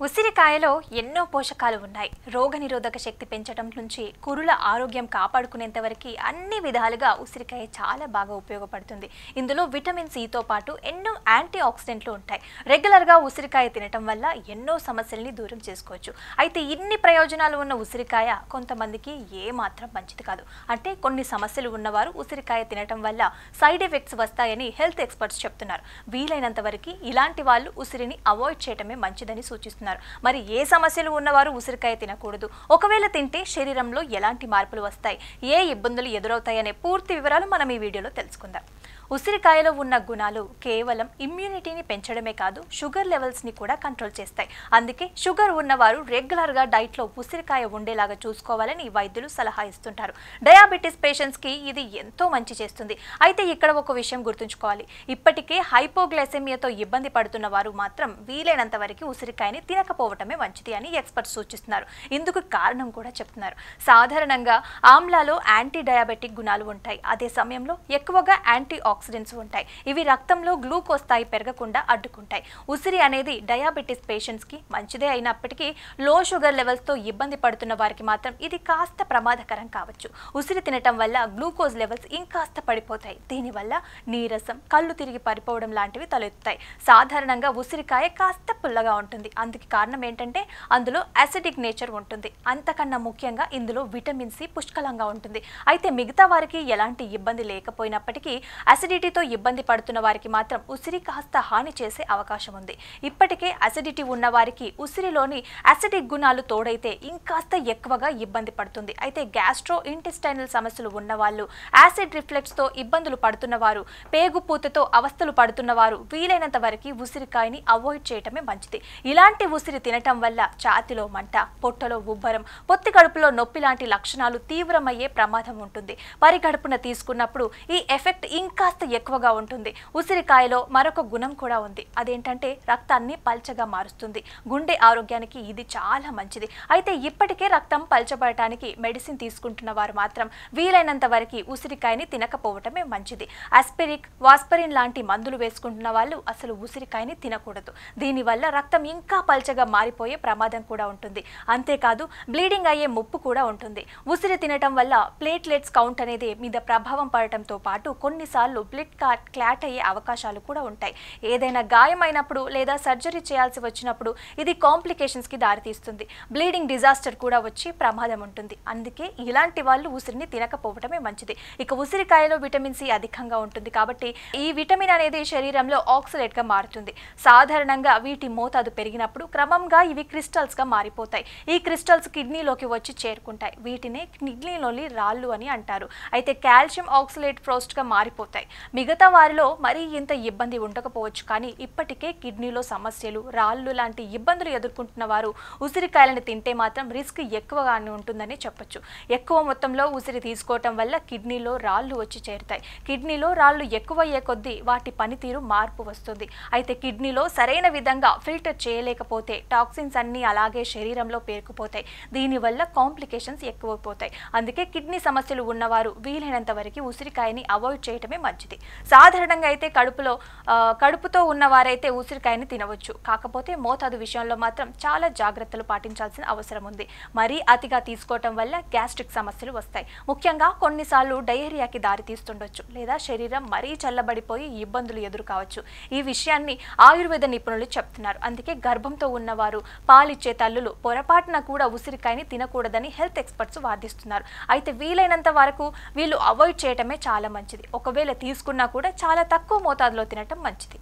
ఉసిరికాయలో ఎన్నో పోషకాలు ఉన్నాయి. రోగనిరోధక శక్తి పెంచడం నుంచి కురుల ఆరోగ్యం కాపాడుకునేంత వరకు అన్ని విధాలుగా ఉసిరికాయ చాలా బాగా ఉపయోగపడుతుంది. ఇందులో విటమిన్ సితో పాటు ఎన్నో యాంటీ ఆక్సిడెంట్లు ఉంటాయి. రెగ్యులర్గా ఉసిరికాయ తినటం వల్ల ఎన్నో సమస్యల్ని దూరం చేసుకోవచ్చు. అయితే ఇన్ని ప్రయోజనాలు ఉన్న ఉసిరికాయ కొంతమందికి ఏమాత్రం మంచిది కాదు. అంటే కొన్ని సమస్యలు ఉన్నవారు ఉసిరికాయ తినటం వల్ల సైడ్ ఎఫెక్ట్స్ వస్తాయని హెల్త్ ఎక్స్పర్ట్స్ చెప్తున్నారు. వీలైనంత వరకు ఇలాంటి వాళ్ళు ఉసిరిని అవాయిడ్ చేయటమే మంచిదని సూచిస్తున్నారు. మరి ఏ సమస్యలు ఉన్నవారు ఉసిరికాయ తినకూడదు, ఒకవేళ తింటే శరీరంలో ఎలాంటి మార్పులు వస్తాయి, ఏ ఇబ్బందులు ఎదురవుతాయనే పూర్తి వివరాలు మనం ఈ వీడియోలో తెలుసుకుందాం. ఉసిరికాయలో ఉన్న గుణాలు కేవలం ఇమ్యూనిటీని పెంచడమే కాదు, షుగర్ లెవెల్స్ని కూడా కంట్రోల్ చేస్తాయి. అందుకే షుగర్ ఉన్నవారు రెగ్యులర్గా డైట్లో ఉసిరికాయ ఉండేలాగా చూసుకోవాలని వైద్యులు సలహా ఇస్తుంటారు. డయాబెటీస్ పేషెంట్స్కి ఇది ఎంతో మంచి చేస్తుంది. అయితే ఇక్కడ ఒక విషయం గుర్తుంచుకోవాలి. ఇప్పటికే హైపోగ్లైసెమియాతో ఇబ్బంది పడుతున్న వారు మాత్రం వీలైనంత వరకు ఉసిరికాయని తినకపోవటమే మంచిది అని ఎక్స్పర్ట్స్ సూచిస్తున్నారు. ఇందుకు కారణం కూడా చెప్తున్నారు. సాధారణంగా ఆమ్లాలో యాంటీ డయాబెటిక్ గుణాలు ఉంటాయి. అదే సమయంలో ఎక్కువగా యాంటీ ఆక్సిడెంట్స్ ఉంటాయి. ఇవి రక్తంలో గ్లూకోజ్ స్థాయి పెరగకుండా అడ్డుకుంటాయి. ఉసిరి అనేది డయాబెటిస్ పేషెంట్స్ కి మంచిదే అయినప్పటికీ లో షుగర్ లెవెల్స్ తో ఇబ్బంది పడుతున్న వారికి మాత్రం ఇది కాస్త ప్రమాదకరం కావచ్చు. ఉసిరి తినటం వల్ల గ్లూకోజ్ లెవెల్స్ ఇంకాస్త పడిపోతాయి. దీనివల్ల నీరసం, కళ్ళు తిరిగి పడిపోవడం లాంటివి తలెత్తుతాయి. సాధారణంగా ఉసిరికాయ కాస్త పుల్లగా ఉంటుంది. అందుకు కారణం ఏంటంటే అందులో అసిడిక్ నేచర్ ఉంటుంది. అంతకన్నా ముఖ్యంగా ఇందులో విటమిన్ సి పుష్కలంగా ఉంటుంది. అయితే మిగతా వారికి ఎలాంటి ఇబ్బంది లేకపోయినప్పటికీ అసిడిటీతో ఇబ్బంది పడుతున్న వారికి మాత్రం ఉసిరి కాస్త హాని చేసే అవకాశం ఉంది. ఇప్పటికే అసిడిటీ ఉన్న వారికి ఉసిరిలోని అసిడిక్ గుణాలు తోడైతే ఇంకాస్త ఎక్కువగా ఇబ్బంది పడుతుంది. అయితే గ్యాస్ట్రో ఇంటెస్టైనల్ సమస్యలు ఉన్నవాళ్ళు, యాసిడ్ రిఫ్లెక్స్ తో ఇబ్బందులు పడుతున్న వారు, పేగుపూతతో అవస్థలు పడుతున్న వారు వీలైనంత వరకు ఉసిరికాయని అవాయిడ్ చేయటమే మంచిది. ఇలాంటి ఉసిరి తినటం వల్ల ఛాతిలో మంట, పొట్టలో ఉబ్బరం, పొత్తి కడుపులో నొప్పి లాంటి లక్షణాలు తీవ్రమయ్యే ప్రమాదం ఉంటుంది. పరిగడుపున తీసుకున్నప్పుడు ఈ ఎఫెక్ట్ ఇంకాస్త ఎక్కువగా ఉంటుంది. ఉసిరికాయలో మరొక గుణం కూడా ఉంది. అదేంటంటే రక్తాన్ని పల్చగా మారుస్తుంది. గుండె ఆరోగ్యానికి ఇది చాలా మంచిది. అయితే ఇప్పటికే రక్తం పల్చబడటానికి మెడిసిన్ తీసుకుంటున్న వారు మాత్రం వీలైనంత వరకు ఉసిరికాయని తినకపోవటమే మంచిది. ఆస్పిరిక్, వాస్పరిన్ లాంటి మందులు వేసుకుంటున్న వాళ్ళు అసలు ఉసిరికాయని తినకూడదు. దీనివల్ల రక్తం ఇంకా పల్చగా మారిపోయే ప్రమాదం కూడా ఉంటుంది. అంతేకాదు బ్లీడింగ్ అయ్యే ముప్పు కూడా ఉంటుంది. ఉసిరి తినటం వల్ల ప్లేట్లెట్స్ కౌంట్ అనేది మీద ప్రభావం పడటంతో పాటు కొన్నిసార్లు బ్లడ్ క్లాట్ అయ్యే అవకాశాలు కూడా ఉంటాయి. ఏదైనా గాయమైనప్పుడు లేదా సర్జరీ చేయాల్సి వచ్చినప్పుడు ఇది కాంప్లికేషన్స్ కి దారితీస్తుంది. బ్లీడింగ్ డిజాస్టర్ కూడా వచ్చి ప్రమాదం ఉంటుంది. అందుకే ఇలాంటి వాళ్ళు ఉసిరిని తినకపోవటమే మంచిది. ఇక ఉసిరికాయలో విటమిన్ సి అధికంగా ఉంటుంది కాబట్టి ఈ విటమిన్ అనేది శరీరంలో ఆక్సలేట్ గా మారుతుంది. సాధారణంగా వీటి మోతాదు పెరిగినప్పుడు క్రమంగా ఇవి క్రిస్టల్స్ గా మారిపోతాయి. ఈ క్రిస్టల్స్ కిడ్నీలోకి వచ్చి చేరుకుంటాయి. వీటిని కిడ్నీలోని రాళ్ళు అని అంటారు. అయితే కాల్షియం ఆక్సలేట్ ఫ్రోస్ట్ గా మారిపోతాయి. మిగతా వారిలో మరీ ఇంత ఇబ్బంది ఉండకపోవచ్చు, కానీ ఇప్పటికే కిడ్నీలో సమస్యలు, రాళ్ళు లాంటి ఇబ్బందులు ఎదుర్కొంటున్న వారు ఉసిరికాయలను తింటే మాత్రం రిస్క్ ఎక్కువగానే ఉంటుందని చెప్పొచ్చు. ఎక్కువ మొత్తంలో ఉసిరి తీసుకోవటం వల్ల కిడ్నీలో రాళ్ళు వచ్చి చేరుతాయి. కిడ్నీలో రాళ్ళు ఎక్కువయ్యే కొద్దీ వాటి పనితీరు మార్పు వస్తుంది. అయితే కిడ్నీలో సరైన విధంగా ఫిల్టర్ చేయలేకపోతే టాక్సిన్స్ అన్నీ అలాగే శరీరంలో పేరుకుపోతాయి. దీనివల్ల కాంప్లికేషన్స్ ఎక్కువైపోతాయి. అందుకే కిడ్నీ సమస్యలు ఉన్నవారు వీలైనంత వరకు ఉసిరికాయని అవాయిడ్ చేయటమే మంచిది. సాధారణంగా అయితే కడుపుతో ఉన్నవారైతే ఉసిరికాయని తినవచ్చు. కాకపోతే మోతాదు విషయంలో మాత్రం చాలా జాగ్రత్తలు పాటించాల్సిన అవసరం ఉంది. మరీ అతిగా తీసుకోవటం వల్ల గ్యాస్ట్రిక్ సమస్యలు వస్తాయి. ముఖ్యంగా కొన్నిసార్లు డయేరియాకి దారి తీస్తుండొచ్చు, లేదా శరీరం మరీ చల్లబడిపోయి ఇబ్బందులు ఎదురు కావచ్చు. ఈ విషయాన్ని ఆయుర్వేద నిపుణులు చెప్తున్నారు. అందుకే గర్భంతో ఉన్నవారు, పాలిచ్చే తల్లులు పొరపాటున కూడా ఉసిరికాయని తినకూడదని హెల్త్ ఎక్స్పర్ట్స్ వాదిస్తున్నారు. అయితే వీలైనంత వరకు వీళ్ళు అవాయిడ్ చేయటమే చాలా మంచిది. ఒకవేళ తీసుకున్నా కూడా చాలా తక్కువ మోతాదులో తినటం మంచిది.